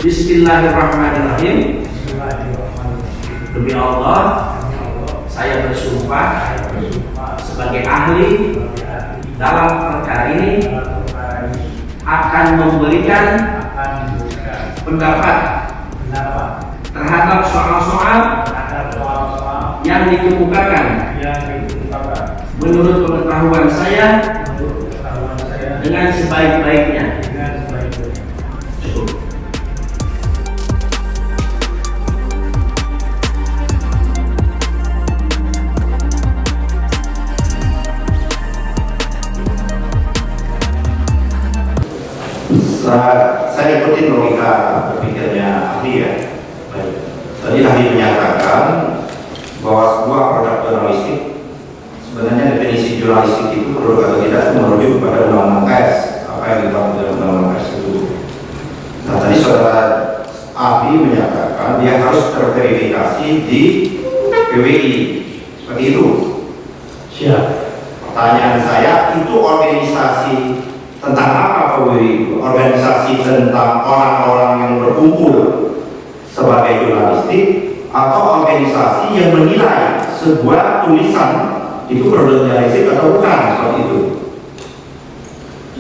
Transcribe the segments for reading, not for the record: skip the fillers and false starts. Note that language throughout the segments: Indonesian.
Bismillahirrahmanirrahim. Demi Allah, saya bersumpah sebagai ahli dalam perkara ini akan memberikan pendapat terhadap soal-soal yang dikemukakan menurut pengetahuan saya dengan sebaik-baiknya. Saya ikutin logika berpikirnya ahli ya. Tadi ahli menyatakan bahwa sebuah produk jurnalistik, sebenarnya definisi jurnalistik itu perlu atau tidak merujuk pada undang-undang pers, apa yang dibangun dalam undang-undang pers itu. Nah tadi saudara ahli menyatakan dia harus terverifikasi di PWI, seperti itu. Siap. Pertanyaan saya, itu organisasi tentang apa PWI? Organisasi tentang orang-orang yang berkumpul sebagai jurnalistik, atau organisasi yang menilai sebuah tulisan itu produk jurnalistik atau bukan, seperti itu?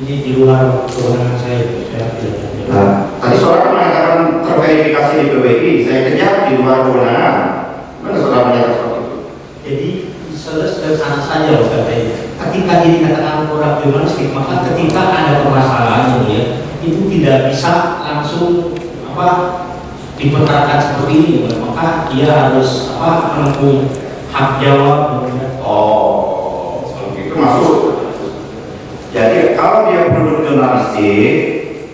Ini di luar kewenangan saya. Nah, tadi saudara mengatakan terverifikasi di PWI, saya kejar di luar kewenangan. Mana saudara menyatakan seperti itu? Jadi saudara sederhana saja loh katanya. Ketika ini katakan produk jurnalistik, maka ketika ada permasalahan ini ya, itu tidak bisa langsung diperkarakan seperti ini, maka dia harus menempuh hak jawab. Oh, itu maksud. Jadi kalau dia produk jurnalistik,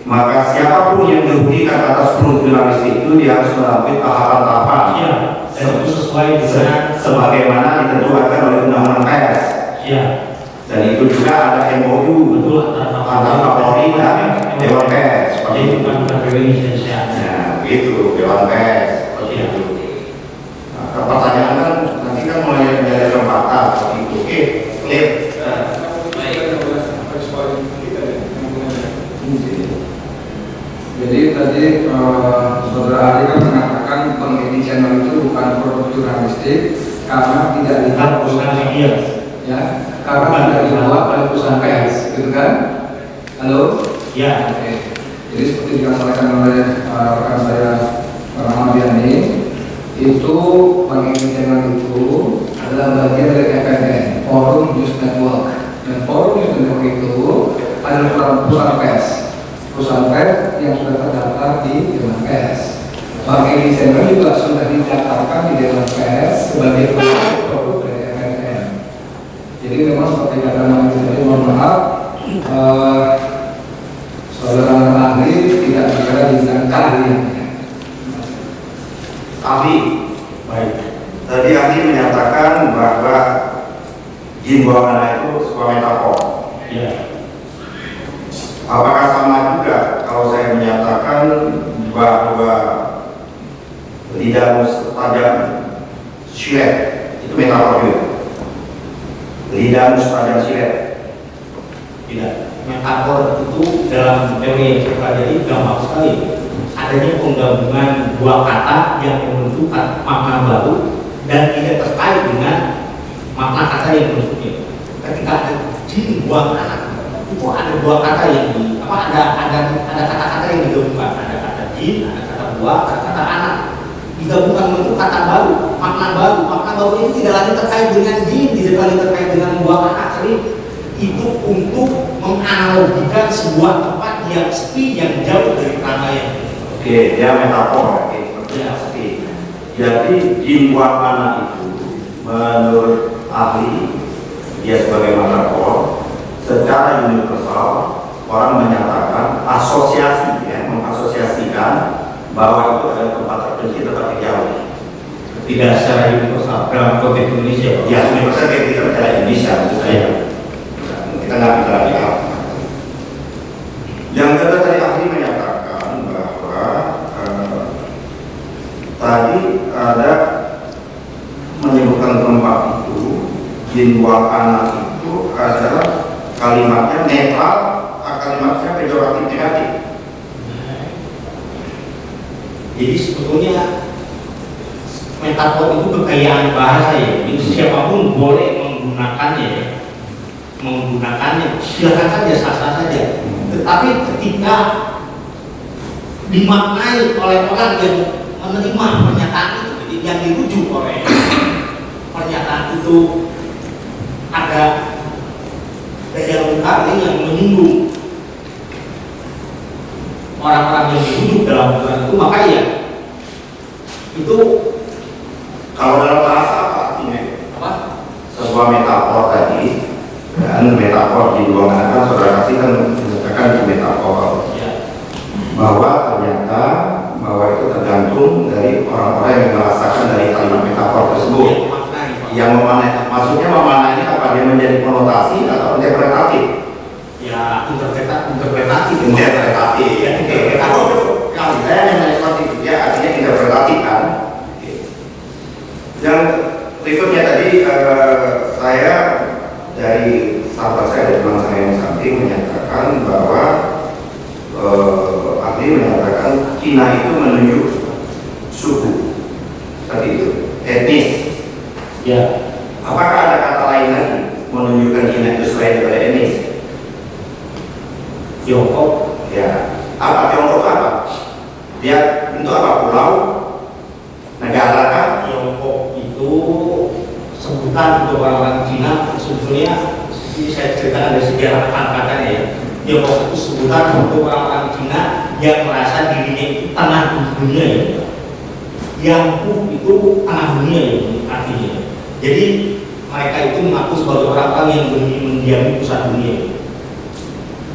maka siapapun yang dirugikan atas produk jurnalistik itu dia harus melalui tahapan-tahapan. Ya, dan itu sesuai dengan sebagaimana ditentukan oleh undang-undang pers. Ya. Dan itu juga ada MOU antara Kapolri dan Dewan Pers. Seperti itu. Nah, itu Dewan Pers. Seperti itu. Nah, pertanyaan kan nanti kan mulai menjadi fakta seperti itu. Oke, clear. Jadi tadi saudara ahli kan mengatakan Pengedi Channel itu bukan produk jurnalistik karena tidak dibuat perusahaan media, ya, karena tidak dibuat oleh perusahaan pers, gitu kan? Halo? Ya. Oke. Jadi seperti disampaikan oleh rekan saya Rahmat Yani, itu Pengedi Channel itu adalah bagian dari FNN, Forum News Network, dan Forum News Network itu adalah perusahaan pers. Perusahaan pers yang sudah terdaftar di Dewan Pers. Pengedi Channel juga sudah didaftarkan di Dewan Pers sebagai produk dari FNN. Jadi memang seperti kata Mas tadi, mohon maaf, saudara ahli tidak bicara tentang keahliannya. Ahli, baik. Tadi ahli menyatakan bahwa jin bawah tanah itu sebuah metafor. Ya. Apakah sama juga kalau saya menyatakan bahwa lidah mustajab silet itu metafor juga? Lidah mustajab silet Tidak. Metafor itu dalam teori yang terpelajari gampang sekali. Adanya penggabungan dua kata yang membentukkan makna baru dan tidak terkait dengan makna kata yang bentuknya. Ketika ada jin buang anak, itu ada dua kata yang ada kata-kata yang digabungkan, ada kata jin, ada kata buah, ada kata anak, digabungkan bentuk kata baru, makna baru ini tidak lagi terkait dengan jin, tidak lagi terkait dengan buah anak. Jadi itu untuk menganalogikan sebuah tempat yang sepi, yang jauh dari keramaian. Oke, dia metafor ya, seperti. Jadi jin buang anak itu menurut ahli dia sebagai metafor. Secara universal orang menyatakan asosiasi, ya, mengasosiasikan bahwa itu adalah tempat terpencil tetapi jauh. Tidak secara universal dalam konteks Indonesia. Ya, universal kita bicara Indonesia, maksud saya. Kita nggak bicara di Arab. Yang kedua tadi ahli menyatakan bahwa tadi ada menyebutkan tempat itu jin buang anak itu adalah kalimatnya netral, kalimatnya pejoratif negatif. Jadi sebetulnya metafor itu kekayaan bahasa ya. Jadi siapapun boleh menggunakannya, silakan saja, sah-sah saja. Tetapi ketika dimaknai oleh orang yang menerima pernyataan itu, yang dirujuk oleh pernyataan itu ada daya lengkap yang menyinggung orang-orang yang dirujuk dalam aturan itu, maka ya itu Kalau dalam bahasa apa artinya? apa? Sebuah metafor tadi, dan metafor di ruangan kan saudara kasih kan menyatakan itu metafor. Ya. Bahwa ternyata bahwa itu tergantung dari orang-orang yang merasakan dari kalimat metafor tersebut. Yang memaknai, Pak. Yang memaknai, maksudnya memaknai apa? Dia menjadi konotasi atau interpretatif? Ya interpretatif. Interpretatif. Ya, Oke. interpretatif. Kalau saya yang seperti itu ya artinya interpretatif kan. Yang berikutnya tadi saya dari sahabat saya dari teman saya yang samping menyatakan bahwa ahli menyatakan Cina itu menunjuk suku seperti itu, etnis. Ya. Apakah ada kata lain lagi menunjukkan Cina itu selain daripada etnis? Tiongkok. Ya. Apa Tiongkok apa? Dia untuk apa? Pulau? Negara kan? Tiongkok itu sebutan untuk orang-orang Cina. Sebetulnya ini saya ceritakan dari sejarah angkatannya ya. Tiongkok itu sebutan untuk orang-orang Cina yang merasa dirinya itu tanah dunia ya. Yangpu itu tanah dunia ya artinya. Jadi mereka itu mengaku sebagai orang-orang yang mendiami pusat dunia.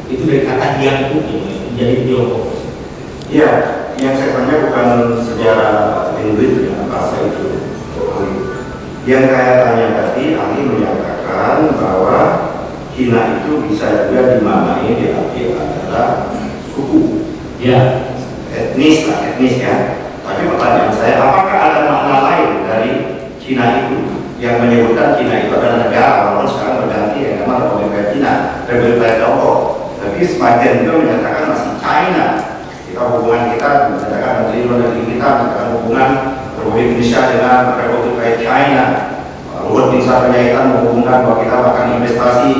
Itu dari kata Yangpu ya, menjadi Tiongkok. Ya, yang saya tanya bukan sejarah linguis ya, bahasa itu. Yang saya tanya tadi, ahli menyatakan bahwa Cina itu bisa juga dimaknai diarti adalah suku, Ya. etnis lah, etnis ya. Tapi pertanyaan saya, apakah ada makna lain dari Cina itu yang menyebutkan Cina itu adalah negara, walaupun sekarang berganti ya nama Republik Cina, Republik Tiongkok. Tapi sebagian juga menyatakan masih China. Kita hubungan kita menyatakan menteri luar negeri kita menyatakan hubungan Republik Indonesia dengan Republik China. Luhut bin Sarpanjaitan menghubungkan bahwa kita akan investasi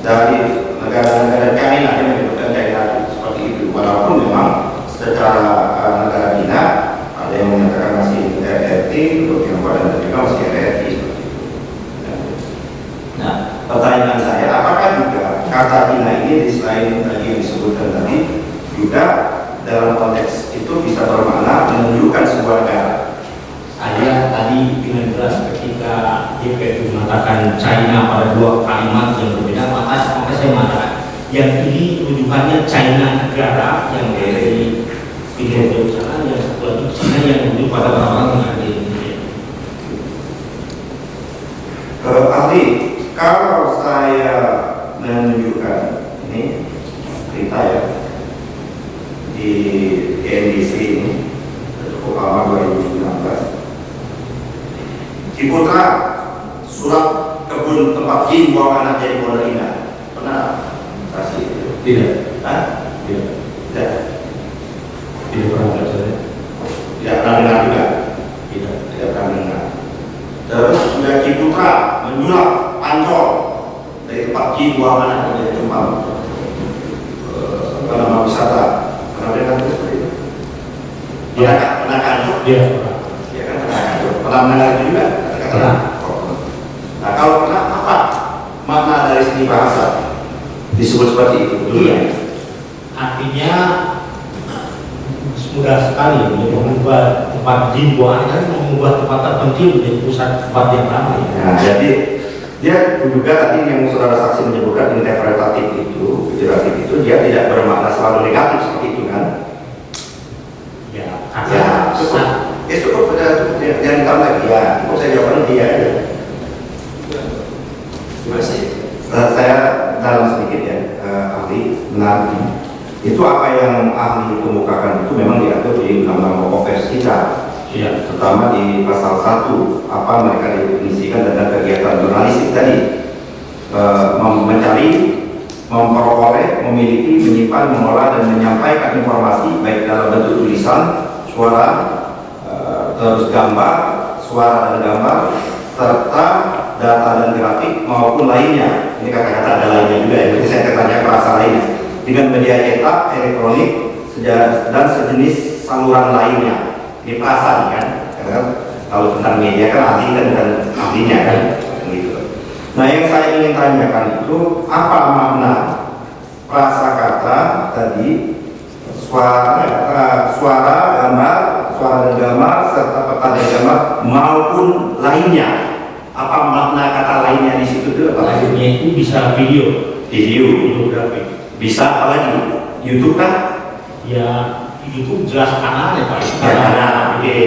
dari negara-negara China yang menyebutkan China seperti itu. Walaupun memang secara negara China ada yang menyatakan masih RRT, untuk yang pada juga masih RRT seperti itu. Nah, pertanyaan saya, apakah juga kata China ini selain tadi yang disebutkan tadi juga dalam konteks itu bisa bermakna menunjukkan sebuah negara? Saya tadi dengan jelas ketika JPU mengatakan China pada dua kalimat yang berbeda, maka saya mengatakan yang ini rujukannya China negara yang dari timur jauh sana, yang satu lagi China yang merujuk pada orang-orang yang ada di Indonesia. Ahli, kalau saya menunjukkan ini berita ya di NBC ini cukup lama 2019, Ciputra surat kebun tempat jin buang anak jadi pondok indah, pernah kasih itu? Tidak. Hah? Tidak. Tidak. Tidak pernah baca saya. Tidak pernah dengar juga. Tidak. Tidak pernah dengar. Terus sudah Ciputra menjual Ancol dari tempat jin buang anak menjadi tempat nama wisata. Pernah dengar itu seperti itu? Ya. Pernah kan? Iya. Ya kan pernah kan? Pernah mendengar itu juga? Pernah. Nah kalau pernah apa makna dari segi bahasa disebut seperti itu? Iya. Artinya mudah sekali untuk mengubah tempat jin buang anak, mengubah tempat terpencil menjadi pusat tempat yang ramai. Nah, jadi dia juga tadi yang saudara saksi menyebutkan interpretatif itu, figuratif itu, dia tidak bermakna selalu negatif seperti itu kan? Ya, Ya, cukup. Ya cukup, jangan ditambah lagi ya. Cukup saya jawabannya dia aja. Terima kasih. Saya dalam sedikit ya, ahli benar. Itu apa yang ahli kemukakan itu memang diatur di Undang-Undang Pokok versi kita. Ya, terutama di pasal 1 apa mereka definisikan tentang kegiatan jurnalistik tadi, mencari, memperoleh, memiliki, menyimpan, mengolah dan menyampaikan informasi baik dalam bentuk tulisan, suara, terus gambar, suara dan gambar, serta data dan grafik maupun lainnya. Ini kata-kata ada lainnya juga ya, jadi saya tanya bahasa lainnya. Dengan media cetak, elektronik, dan sejenis saluran lainnya. Ini perasaan kan? Karena kalau tentang media kan ahli kan bukan ahlinya kan, gitu. Nah, yang saya ingin tanyakan itu apa makna prasakata tadi, suara, gambar, suara dan gambar, serta peta dan gambar maupun lainnya. Apa makna kata lainnya di situ tuh? Lainnya itu bisa video, videografi. Bisa apa lagi? YouTube kan? Ya, YouTube jelas kanalnya Pak. Ya, kanal. Oke.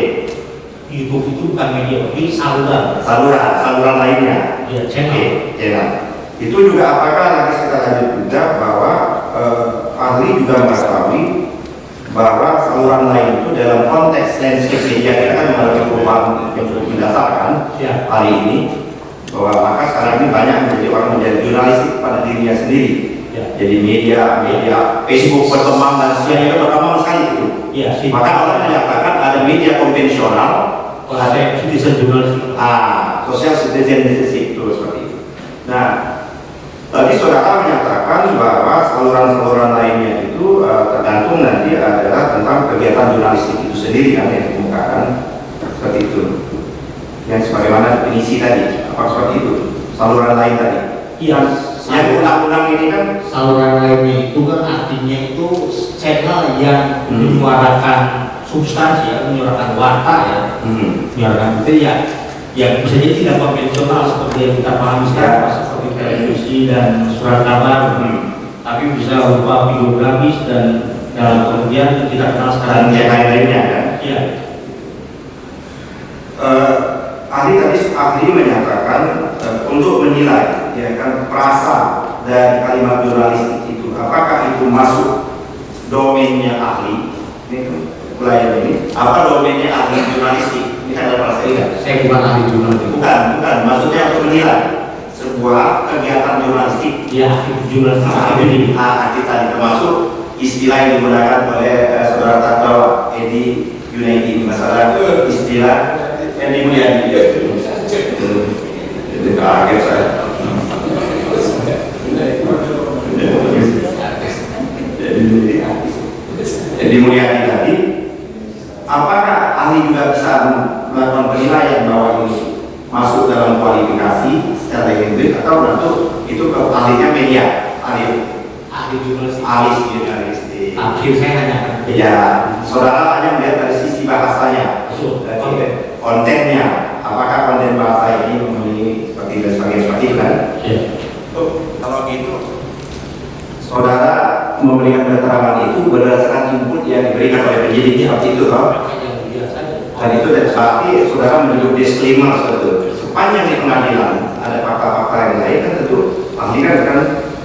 YouTube itu bukan media, tapi saluran. Saluran lainnya. Ya, channel. Channel. Itu juga apakah nanti kita lanjut juga bahwa ahli juga mengetahui bahwa saluran lain itu dalam konteks landscape media kita kan mengalami perubahan yang cukup mendasar kan hari ini, bahwa maka sekarang ini banyak menjadi orang menjadi jurnalistik pada dirinya sendiri. Jadi media Facebook berkembang dan siang itu berkembang sekali itu. Maka orang menyatakan ada media konvensional, ada citizen journalism, social citizenship itu seperti itu. Nah, tadi saudara menyatakan bahwa saluran-saluran lainnya itu tergantung nanti adalah tentang kegiatan jurnalistik itu sendiri kan yang dikemukakan seperti itu. Yang sebagaimana definisi tadi, apa seperti itu? Saluran lain tadi. Iya. Yang undang-undang ini kan saluran lainnya itu kan artinya itu channel yang menyuarakan substansi ya, menyuarakan warta ya, menyuarakan itu ya, yang bisa jadi tidak konvensional seperti yang kita pahami sekarang, seperti televisi dan surat kabar, tapi bisa berupa videografis dan dalam pengertian kita kenal sekarang yang lain-lainnya kan? Iya. Ahli menyatakan untuk menilai ya kan perasa dari kalimat jurnalistik itu apakah itu masuk domainnya ahli ini apa domainnya ahli jurnalistik ini ada perasa ini. Saya bukan ahli jurnalistik. Bukan maksudnya untuk menilai sebuah kegiatan jurnalistik ya jurnalistik tadi termasuk istilah yang digunakan oleh saudara Tato Edi Yunaidi masalah istilah Edi Mulyadi. Jadi kaget saya. Jadi Mulyadi tadi, apakah ahli juga bisa melakukan penilaian bahwa ini masuk dalam kualifikasi secara individu atau untuk itu ke ahlinya media, ahli jurnalistik. Akhir saya hanya ya, saudara hanya melihat dari sisi bahasanya, kontennya. Apakah konten bahasa ini memenuhi seperti itu kan? Kalau gitu, saudara memberikan keterangan itu berdasarkan input yang diberikan oleh penyidik seperti itu, toh? Dan itu berarti saudara menunjuk disclaimer sepanjang di pengadilan ada fakta-fakta yang lain kan tentu ahli kan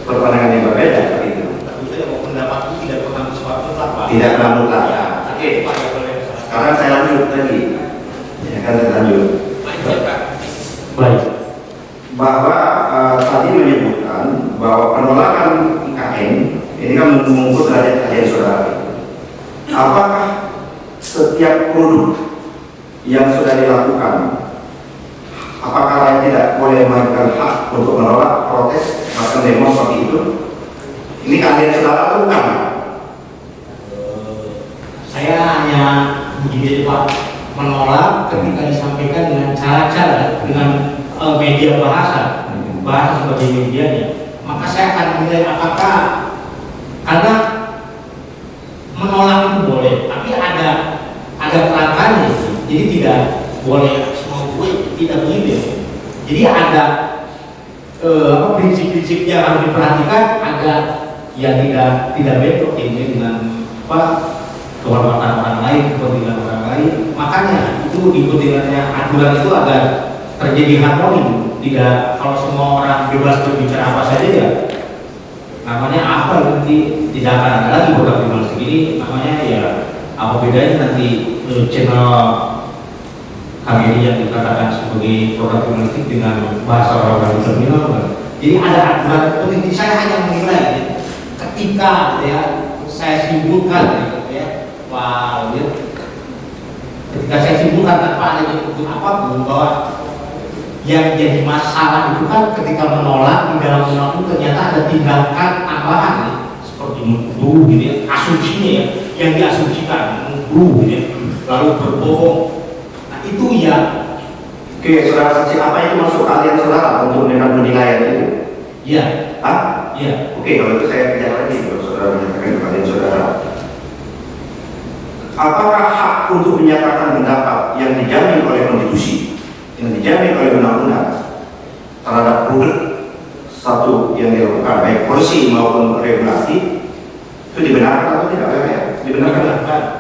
berpandangan yang berbeda seperti itu. Tapi saya mau pendapat itu tidak pernah sesuatu apa? Tidak pernah mutlak. Ya. Oke. Sekarang saya lanjut tadi. Ya kan saya lanjut. Baik. Bahwa tadi menyebutkan bahwa penolakan IKN ini kan mengukur derajat keahlian saudara. Apakah setiap produk yang sudah dilakukan, apakah rakyat tidak boleh melakukan hak untuk menolak, protes, bahkan demo seperti itu? Ini keahlian saudara atau bukan? Saya hanya begini Pak, menolak ketika disampaikan dengan cara-cara dengan media bahasa sebagai medianya, maka saya akan menilai apakah karena menolak itu boleh, tapi ada kerangkanya, jadi tidak boleh semua gue tidak begitu. Jadi ada prinsip-prinsip yang harus diperhatikan agar ya tidak bentrok ini dengan kehormatan orang lain, kepentingan orang lain. Makanya itu di kepentingannya aturan itu agar terjadi harmoni. Tidak kalau semua orang bebas berbicara apa saja ya namanya apa nanti tidak akan ada lagi produk jurnalistik ini, namanya ya apa bedanya nanti channel kami yang dikatakan sebagai produk jurnalistik dengan bahasa orang terminal. Jadi ada aturan penting. Saya hanya menilai ketika ya saya simpulkan ya, Pak ketika saya simpulkan tanpa adanya bukti apapun bahwa yang jadi masalah itu kan ketika menolak di dalam undang-undang ternyata ada tindakan tambahan nih, seperti menuduh gitu ya, asumsinya ya, yang diasumsikan menuduh gitu ya, lalu berbohong. Nah itu ya. Oke, saudara saksi, apa itu masuk keahlian saudara untuk menentukan penilaian itu? Iya. Ah? Iya. Oke, kalau itu saya kejar lagi kalau saudara menyatakan keahlian saudara. Apakah hak untuk menyatakan pendapat yang dijamin oleh konstitusi, yang dijamin oleh undang-undang terhadap produk satu yang dilakukan baik polisi maupun regulasi itu dibenarkan atau tidak? Dibenarkan.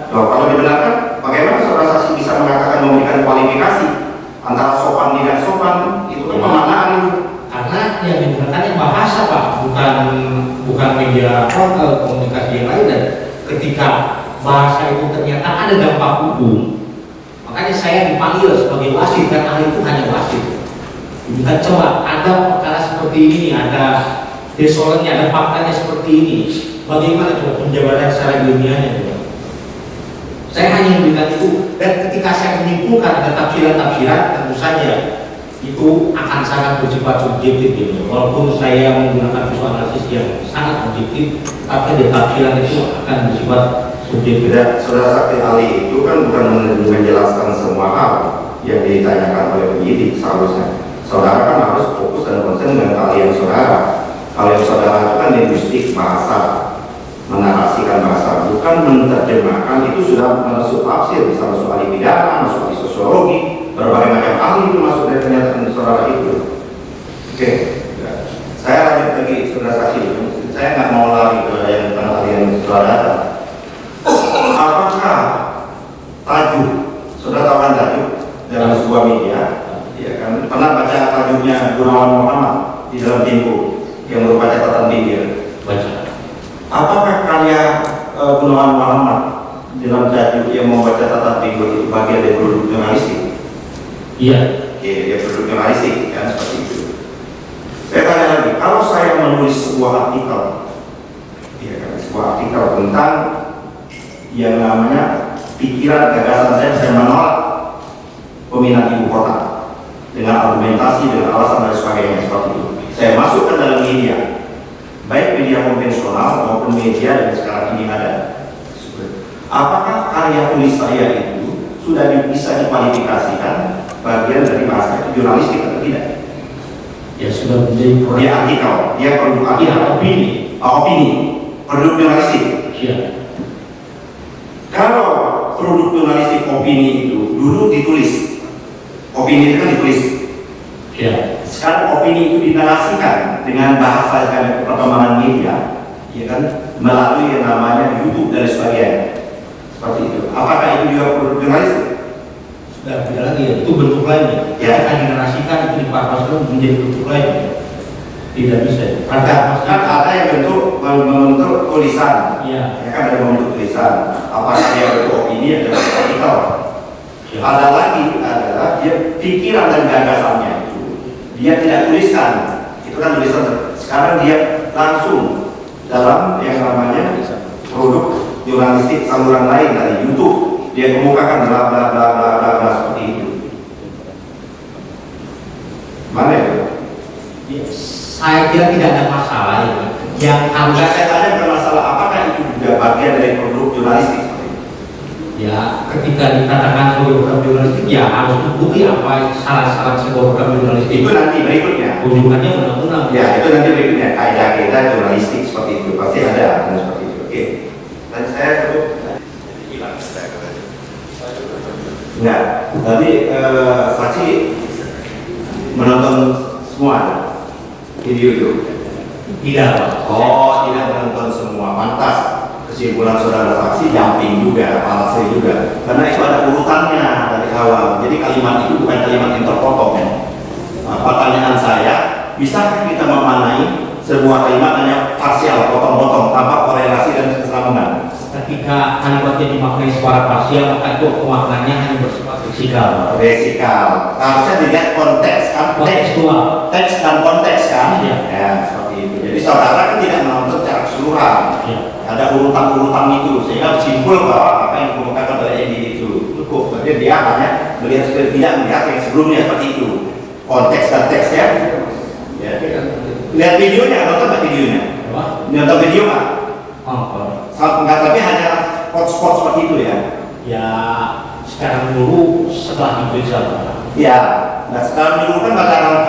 Kalau dibenarkan, bagaimana saudara saksi bisa mengatakan memberikan kualifikasi antara sopan tidak sopan? Itu kan pemaknaan itu. Karena yang digunakan bahasa Pak, bukan media komunikasi yang lain, dan ketika bahasa itu ternyata ada dampak hukum, makanya saya dipanggil sebagai wasit, dan ahli itu hanya wasit. Kita coba ada perkara seperti ini, ada desolennya, ada faktanya seperti ini, bagaimana coba penjabaran secara ilmiahnya coba. Saya hanya memberikan itu, dan ketika saya menyimpulkan ada tafsiran-tafsiran, tentu saja itu akan sangat bersifat subjektif gitu. Walaupun saya menggunakan visual analisis yang sangat objektif, tapi di tafsiran itu akan bersifat subjektif. Tidak, saudara saksi ahli itu kan bukan menjelaskan semua hal yang ditanyakan oleh penyidik. Seharusnya saudara kan harus fokus dan konsen dengan keahlian saudara. Keahlian saudara itu kan linguistik, bahasa, menarasikan bahasa, bukan menerjemahkan. Itu sudah masuk tafsir, bisa masuk ahli pidana, masuk ahli sosiologi, berbagai macam ahli itu masuk dari pernyataan saudara itu. Oke, saya lanjut lagi saudara saksi. Saya nggak mau lari ke yang keahlian saudara. Apakah tajuk, saudara tahu kan tajuk dalam sebuah media, ya kan? Pernah baca tajuknya Gunawan Muhammad di dalam Tempo yang berupa catatan pinggir? Baca. Apakah karya Gunawan Muhammad dalam tajuk yang membaca catatan pinggir itu bagian dari produk jurnalistik? Iya. Iya, dia produk jurnalistik kan, seperti itu. Saya tanya lagi, kalau saya menulis sebuah artikel, ya kan, sebuah artikel tentang yang namanya pikiran gagasan saya menolak pemindahan ibu kota dengan argumentasi, dengan alasan dan sebagainya seperti itu. Saya masukkan dalam media, baik media konvensional maupun media yang sekarang ini ada. Apakah karya tulis saya itu sudah bisa dikualifikasikan bagian dari bahasa jurnalistik atau tidak? Ya sudah menjadi Dia artikel, dia produk artikel, opini, produk jurnalistik. Iya. Kalau produk jurnalistik opini itu dulu ditulis, opini itu kan ditulis. Iya. Sekarang opini itu dinarasikan dengan bahasa perkembangan media, ya kan, melalui yang namanya YouTube dan sebagainya. Seperti itu. Apakah itu juga produk jurnalistik? Sudah tidak lagi ya, itu bentuk lainnya. Ya. Akan dinarasikan itu dipapaskan menjadi bentuk lain. Tidak bisa. Ada yang membentuk tulisan. Iya. Ya kan, ada membentuk tulisan. Apakah dia bentuk opini atau artikel? Ya. Ada lagi adalah dia pikiran dan gagasannya itu dia tidak tuliskan. Itu kan tulisan. Sekarang dia langsung dalam yang namanya produk jurnalistik saluran lain dari YouTube, dia kemukakan bla bla bla bla bla bla seperti itu. Mana itu? Yes. Saya kira tidak ada masalah ya. Yang harus Saya tanya bermasalah apakah itu juga bagian dari produk jurnalistik seperti itu? ya ketika dikatakan sebagai program jurnalistik ya harus terbukti apa syarat-syarat sebuah program jurnalistik. Itu nanti berikutnya. Ujungannya undang-undang. Ya, itu nanti berikutnya kaidah-kaidah jurnalistik seperti itu pasti ada dan seperti itu. Oke. Dan saya cukup hilang saya katanya. Enggak, tadi saksi menonton semua video itu. Tidak. Oh, tidak menonton semua. Pantas kesimpulan saudara saksi jumping juga, palsu juga. Karena itu ada urutannya dari awal. Jadi kalimat itu bukan kalimat yang terpotong. Nah, pertanyaan saya, bisakah kita memaknai sebuah kalimat hanya parsial, potong-potong, tanpa korelasi dan kesambungan? Ketika kalimatnya dimaknai secara parsial, maka itu pemaknanya hanya bersifat leksikal. Leksikal. Harusnya dilihat konteks kan, Kontekstual. teks dan konteks kan. Iya. Ya, seperti itu. Jadi saudara kan tidak menonton secara keseluruhan. Iya. Ada urutan-urutan itu sehingga bersimpul bahwa apa yang dikemukakan oleh Edi itu cukup. Kemudian dia hanya melihat tidak melihat yang sebelumnya seperti itu, konteks dan teksnya. Ya. Lihat videonya, nonton nggak videonya? Nonton video nggak? Nggak, tapi hanya spot-spot seperti itu ya. Ya sekarang dulu setelah diperiksa. Ya, nah sekarang dulu kan bacaan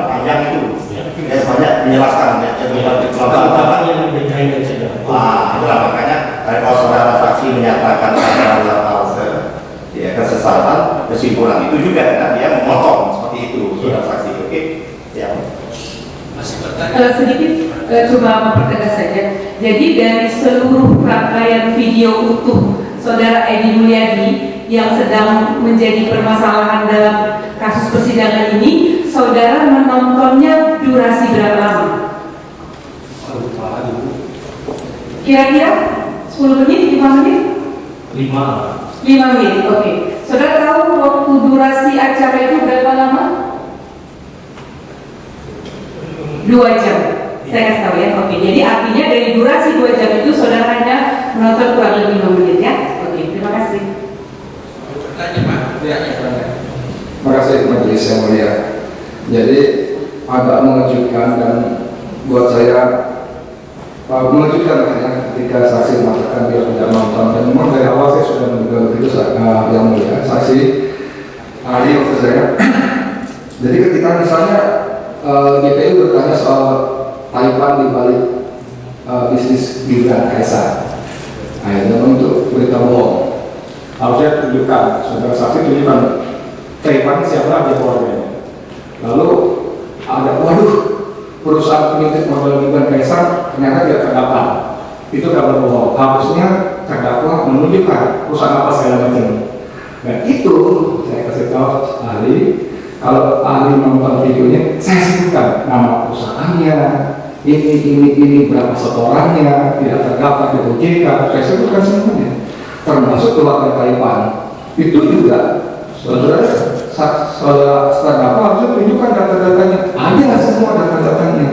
panjang itu. Ya, banyak menjelaskan ya. Bapak yang menjahit saja. Wah, itulah makanya kalau saudara saksi menyatakan ada ya kesesatan, kesimpulan itu juga kan dia memotong seperti itu saudara saksi. Oke, ya. Masih bertanya. Sedikit coba mempertegas saja. Jadi dari seluruh rangkaian video utuh Saudara Edi Mulyadi yang sedang menjadi permasalahan dalam kasus persidangan ini, Saudara menontonnya durasi berapa lama? Kira-kira 10 menit, 5 menit? 5 menit, oke. Saudara tahu waktu durasi acara itu berapa lama? 2 jam. Saya kasih tahu ya, oke. Jadi artinya dari durasi 2 jam itu saudara hanya menonton kurang lebih 5 menit ya. Oke, terima kasih. Bertanya Pak. Ya, terima kasih majelis yang mulia. Jadi agak mengejutkan dan buat saya mengejutkan ya, ketika saksi mengatakan dia tidak nonton, dan memang dari awal saya sudah menduga begitu yang mulia saksi ahli maksud saya. Jadi ketika misalnya GPU bertanya soal Taiwan di balik bisnis Gibran Kaisar, nah itu untuk berita bohong. Harusnya tunjukkan, saudara saksi tunjukkan Taiwan siapa dia keluarganya. Lalu ada perusahaan pemilik modal Gibran Kaisar ternyata tidak terdaftar. Itu kabar bohong. Harusnya terdakwa menunjukkan perusahaan apa segala macam. Dan itu saya kasih tahu ahli. Kalau ahli menonton videonya, saya sebutkan nama perusahaannya, ini berapa setorannya, tidak terdaftar di OJK, saya sebutkan semuanya, termasuk keluarga Taiwan. Itu juga saudara terdakwa harusnya tunjukkan data-datanya, ada semua data-datanya.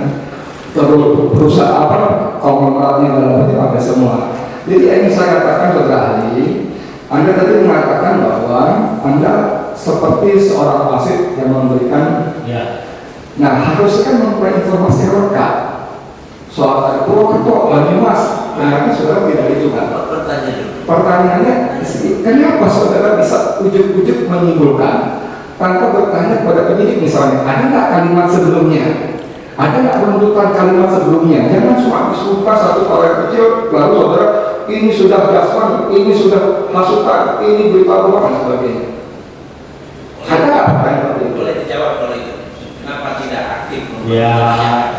Terus perusahaan apa, konglomeratnya dalam itu ada semua. Jadi ini saya katakan saudara ahli, Anda tadi mengatakan bahwa Anda seperti seorang wasit yang memberikan, ya. Nah harusnya kan mempunyai informasi lengkap soal tadi ketua Banyumas, ternyata saudara tidak itu kan? Pertanyaannya, kenapa saudara bisa ujuk-ujuk menyimpulkan tanpa bertanya kepada penyidik misalnya, ada nggak kalimat sebelumnya? Ada nggak penuntutan kalimat sebelumnya? Jangan cuma disumpah satu hal yang kecil, lalu saudara ini sudah gasman, ini sudah masukan, ini berita bohong dan sebagainya. Ada nggak pertanyaan seperti itu? Boleh dijawab kalau itu. Kenapa tidak aktif? Ya,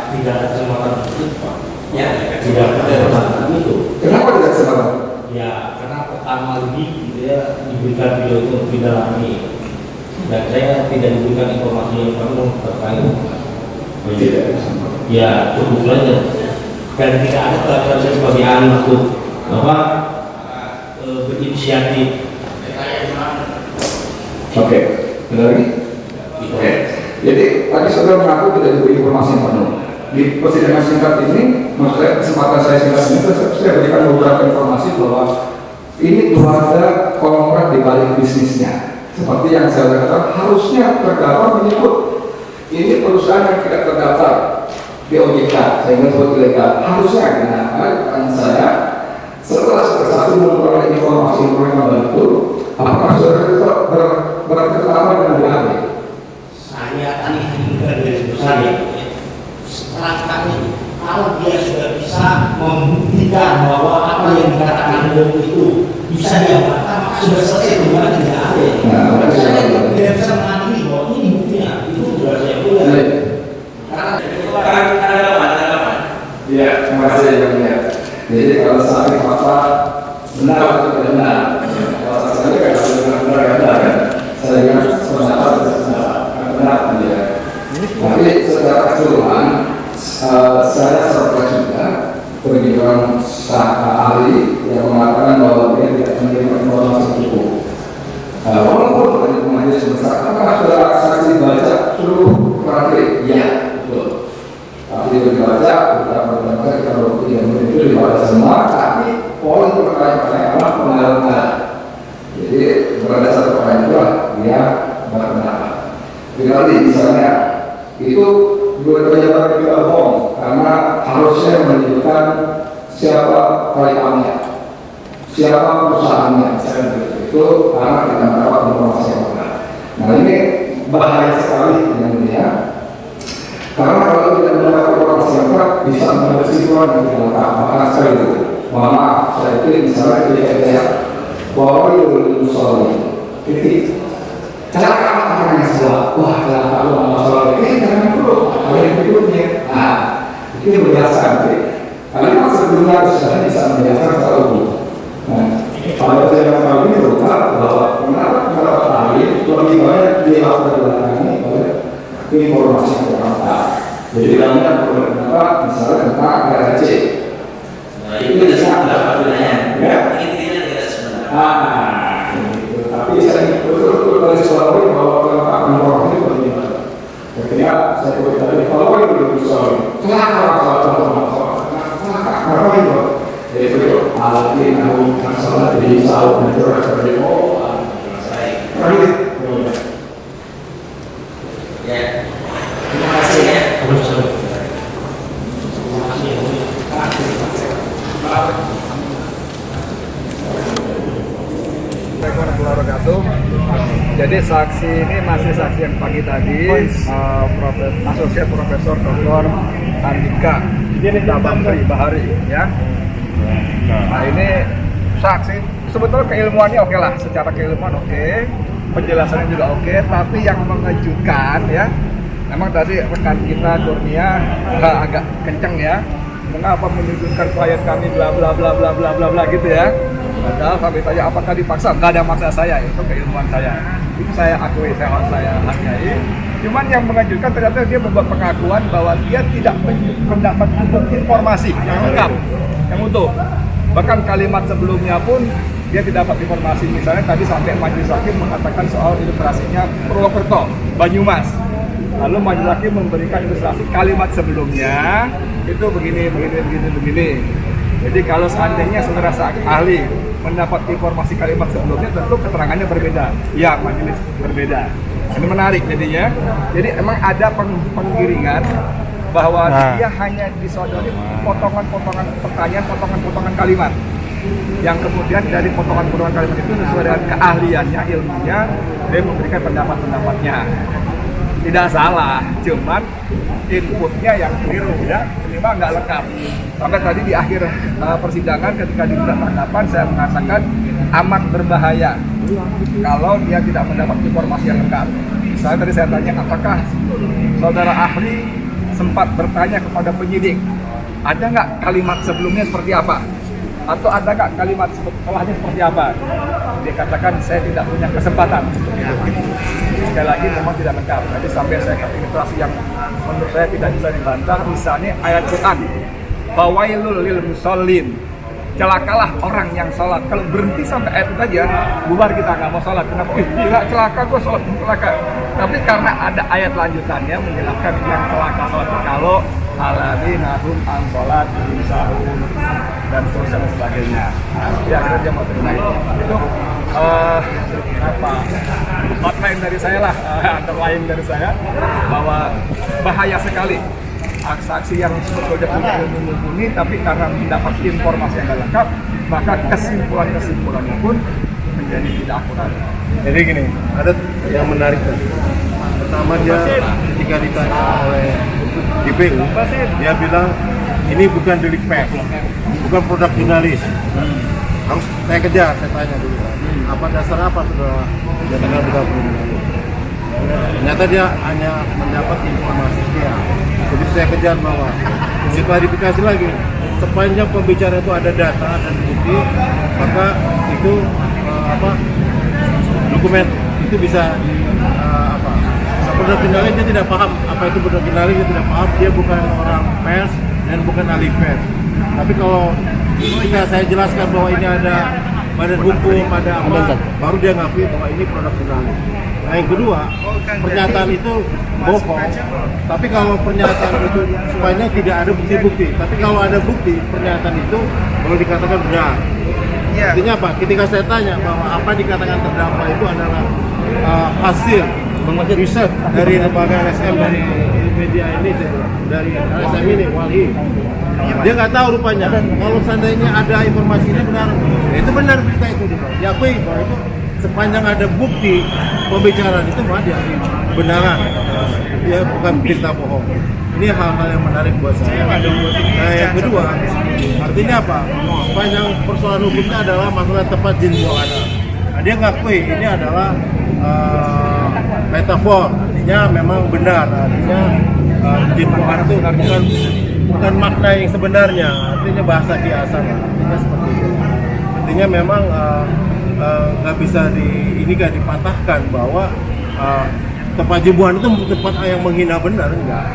tidak ada kesempatan itu, Pak. Ya, tidak ada kesempatan itu. Kenapa tidak kesempatan? Ya, karena pertama lebih dia diberikan video itu didalami, dan saya tidak diberikan informasi yang penuh terkait. Tidak. Ya, cukup saja. Dan tidak ada pelajaran saya sebagai ahli maksud bahwa berinisiatif. Oke, benar lagi? Oke. Jadi tadi saudara mengaku tidak diberi informasi yang penuh. Di persidangan singkat ini, maksud saya kesempatan saya singkat ini, saya berikan beberapa informasi bahwa ini keluarga konglomerat di balik bisnisnya. Seperti yang saya katakan, harusnya terdakwa menyebut ini perusahaan yang tidak terdaftar di OJK, sehingga sebut ilegal. Harusnya, kenapa? Pertanyaan saya, setelah saksi memperoleh informasi yang mereka itu, apakah saudara berkerjasama dengan BAB? Saya tadi dengar dari saya, setelah kami kalau dia sudah bisa membuktikan bahwa apa yang dikatakan itu bisa diamankan, maka sudah selesai, bagaimana tidak ada. Nah, saya tidak bisa mengadili bahwa ini buktinya, itu sudah saya punya. Karena ya, terima kasih yang mulia. Jadi kalau saat ini fakta benar atau tidak benar, kalau saya katakan benar kan, saya ingat pendapat benar ya. Tapi secara keseluruhan, saya surprise juga perjuangan ahli yang mengatakan bahwa dia tidak menerima informasi cukup. Walaupun ada pemajelis besar, apakah saudara saksi baca seluruh materi? Ya, betul. Tapi itu dibaca, beberapa kalau yang itu dibaca semua, tapi poin pertanyaan-pertanyaan pengalaman. Jadi berdasarkan dia berpendapat. Jadi misalnya itu dua pejabat juga bohong karena harusnya menunjukkan siapa karyawannya, siapa perusahaannya, itu karena tidak mendapat informasi yang benar. Nah ini bahaya sekali dengan dia, karena kalau tidak mendapat informasi yang benar bisa mendapat kesimpulan yang tidak lengkap. Maka saya itu, mohon maaf, saya itu misalnya kayak bahwa itu soal titik. Celaka orang yang salah, wah celaka lu masalah jangan dulu, ada yang berikutnya. Nah, itu yang menjelaskan. Karena sebelumnya sudah bisa menjelaskan secara umum. Nah, pada saya kali ini terungkap bahwa kenapa ahli lebih banyak dia lakukan ini oleh informasi yang terangkat. Jadi banyak pendapat misalnya tentang RRC. Nah, itu bisa dapat gunanya. Ya. Intinya tidak sebenarnya. Tapi saya betul-betul dari suara bahwa kelengkapan informasi itu penting. Ketika saya tadi kalau itu soal kenapa itu? Jadi itu alat ini masalah di saut dan curah seperti Ya. Terima kasih ya. Jadi saksi ini masih saksi yang pagi tadi, Asosiat Profesor Dr. Andika Tabangri Bahari, ya. Nah ini saksi sebetulnya keilmuannya oke lah, secara keilmuan oke, penjelasannya juga oke, tapi yang mengejutkan ya, memang tadi rekan kita Kurnia agak kenceng ya, mengapa menunjukkan klien kami bla bla bla bla bla bla bla gitu ya. Padahal sampai tanya apakah dipaksa, nggak ada maksa saya, itu keilmuan saya. Itu saya akui, saya hargai. Cuman yang mengejutkan ternyata dia membuat pengakuan bahwa dia tidak mendapat cukup informasi yang lengkap, yang utuh. Bahkan kalimat sebelumnya pun dia tidak dapat informasi. Misalnya tadi sampai majelis hakim mengatakan soal ilustrasinya Purwokerto, Banyumas. Lalu majelis hakim memberikan ilustrasi kalimat sebelumnya itu begini. Jadi kalau seandainya saudara ahli mendapat informasi kalimat sebelumnya, tentu keterangannya berbeda. Ya, majelis berbeda. Ini menarik jadinya. Jadi emang ada penggiringan bahwa dia hanya disodori potongan-potongan pertanyaan, potongan-potongan kalimat. Yang kemudian dari potongan-potongan kalimat itu sesuai dengan keahliannya, ilmunya, dia memberikan pendapat-pendapatnya. Tidak salah, cuman inputnya yang keliru ya, memang nggak lengkap. Sampai tadi di akhir persidangan ketika diminta tanggapan, saya mengatakan amat berbahaya kalau dia tidak mendapat informasi yang lengkap. Misalnya tadi saya tanya, apakah saudara ahli sempat bertanya kepada penyidik, ada nggak kalimat sebelumnya seperti apa? Atau ada nggak kalimat setelahnya seperti apa? Dia katakan saya tidak punya kesempatan. Sekali lagi memang tidak lengkap. Jadi sampai saya kasih ilustrasi yang menurut saya tidak bisa dibantah. Misalnya ayat Quran, fawailul lil musallin, celakalah orang yang sholat. Kalau berhenti sampai ayat itu aja, bubar kita nggak mau sholat. Kenapa? Gila celaka, gue sholat celaka. Tapi karena ada ayat lanjutannya menjelaskan yang celaka sholat kalau alladzina hum an sholatihim sahun dan seterusnya dan sebagainya. Jadi akhirnya dia mau terima itu. Itu hotline dari saya lah, underline dari saya bahwa bahaya sekali saksi yang sebetulnya punya ilmu mumpuni, tapi karena mendapat informasi yang tidak lengkap, maka kesimpulannya pun menjadi tidak akurat. Jadi gini, ada yang menarik tadi. Pertama dia ketika ditanya oleh GPU, dia bilang ini bukan delik pers, bukan produk jurnalis. Harus saya kejar, saya tanya dulu. Apa dasar apa sudah dinyatakan bukan produk jurnalis? Ternyata dia hanya mendapat informasi dia. Jadi saya kejar bahwa diklarifikasi lagi. Sepanjang pembicaraan itu ada data dan bukti, maka itu dokumen itu bisa produk jurnalis dia tidak paham apa itu produk jurnalis, dia tidak paham, dia bukan orang pers dan bukan ahli pers. Tapi kalau ketika saya jelaskan bahwa ini ada badan hukum, ada apa, baru dia ngakui bahwa ini produk jurnalis. Nah yang kedua, pernyataan itu bohong. Tapi kalau pernyataan itu supaya tidak ada bukti-bukti. Tapi kalau ada bukti, pernyataan itu boleh dikatakan benar. Artinya apa? Ketika saya tanya bahwa apa dikatakan terdakwa itu adalah hasil riset dari lembaga LSM dari media ini, dari LSM ini, Walhi. Dia nggak tahu rupanya. Kalau seandainya ada informasi ini benar, ya itu benar berita itu diakui bahwa itu sepanjang ada bukti pembicaraan itu mah diakui benaran. Dia bukan berita bohong. Ini hal-hal yang menarik buat saya. Nah, yang kedua, artinya apa? Sepanjang persoalan hukumnya adalah masalah tempat jin buang anak. Nah, dia ngakui ini adalah metafor, artinya memang benar, artinya jin buang anak itu bukan makna yang sebenarnya, artinya bahasa kiasan, artinya seperti itu. Artinya memang nggak bisa dipatahkan bahwa tempat jin buang itu tempat yang menghina benar, enggak.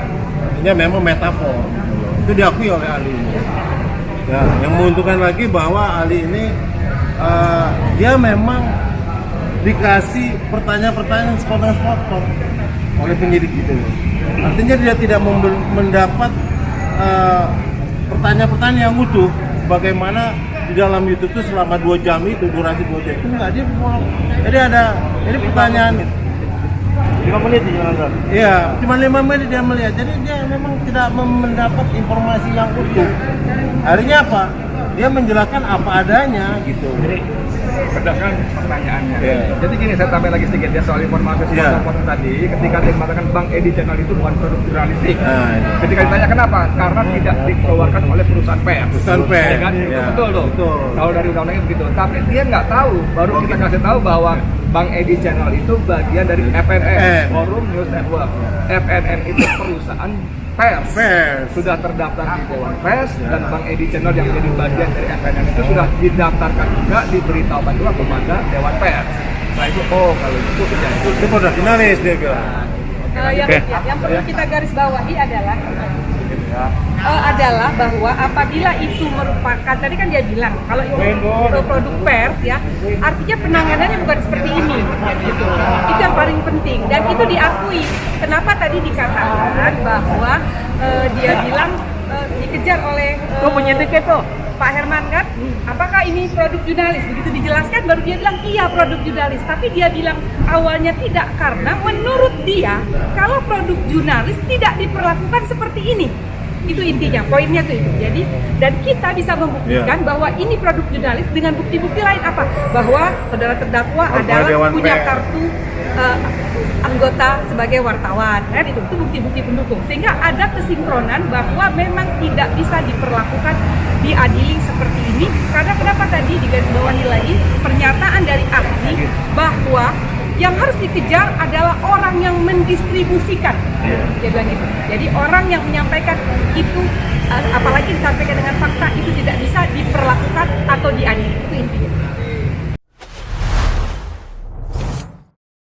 Artinya memang metafor, itu diakui oleh ahli ini. Nah, yang menguntungkan lagi bahwa ahli ini dia memang dikasih pertanyaan-pertanyaan sepotong-sepotong oleh penyidik gitu. Artinya dia tidak mendapat pertanyaan-pertanyaan yang utuh sebagaimana di dalam YouTube itu selama 2 jam itu, durasi 2 jam itu enggak, dia mau. Jadi ini pertanyaan 5 menit iya, cuma 5 menit dia melihat. Jadi dia memang tidak mendapat informasi yang utuh. Artinya apa? Dia menjelaskan apa adanya gitu. Berdasarkan pertanyaannya. Jadi gini, saya tambah lagi sedikit ya soal informasi potong tadi. Ketika dia mengatakan Bang Edi Channel itu bukan produk jurnalistik. Ketika ditanya kenapa? Karena tidak dikeluarkan oleh perusahaan pers. Perusahaan pers. Ya kan? Betul loh. Kalau dari undang-undangnya begitu. Tapi dia nggak tahu. Baru kita kasih tahu bahwa Bang Edi Channel itu bagian dari FNN, Forum News Network. FNN itu perusahaan pers. Sudah terdaftar di Dewan Pers, dan Bang Edi Channel yang menjadi bagian dari FNN itu sudah didaftarkan juga, diberitahukan juga kepada Dewan Pers. Nah itu, kalau itu kejadian Itu produk jurnalis dia bilang. Yang perlu kita garis bawahi adalah bahwa apabila itu merupakan, tadi kan dia bilang kalau itu produk pers ya, artinya penanganannya bukan seperti ini gitu. Itu yang paling penting dan itu diakui. Kenapa tadi dikatakan bahwa dia bilang dikejar oleh Pak Herman kan, apakah ini produk jurnalis? Begitu dijelaskan baru dia bilang iya produk jurnalis, tapi dia bilang awalnya tidak karena menurut dia kalau produk jurnalis tidak diperlakukan seperti ini. Itu intinya, poinnya tuh itu. Jadi dan kita bisa membuktikan bahwa ini produk jurnalis dengan bukti-bukti lain apa? Bahwa saudara terdakwa adalah punya kartu anggota sebagai wartawan, kan itu bukti-bukti pendukung, sehingga ada kesinkronan bahwa memang tidak bisa diperlakukan diadili seperti ini. Karena kenapa tadi digarisbawahi lagi pernyataan dari ahli bahwa yang harus dikejar adalah orang yang mendistribusikan. Dia bilang gitu. Jadi orang yang menyampaikan itu, apalagi disampaikan dengan fakta, itu tidak bisa diperlakukan atau diadili. Itu intinya.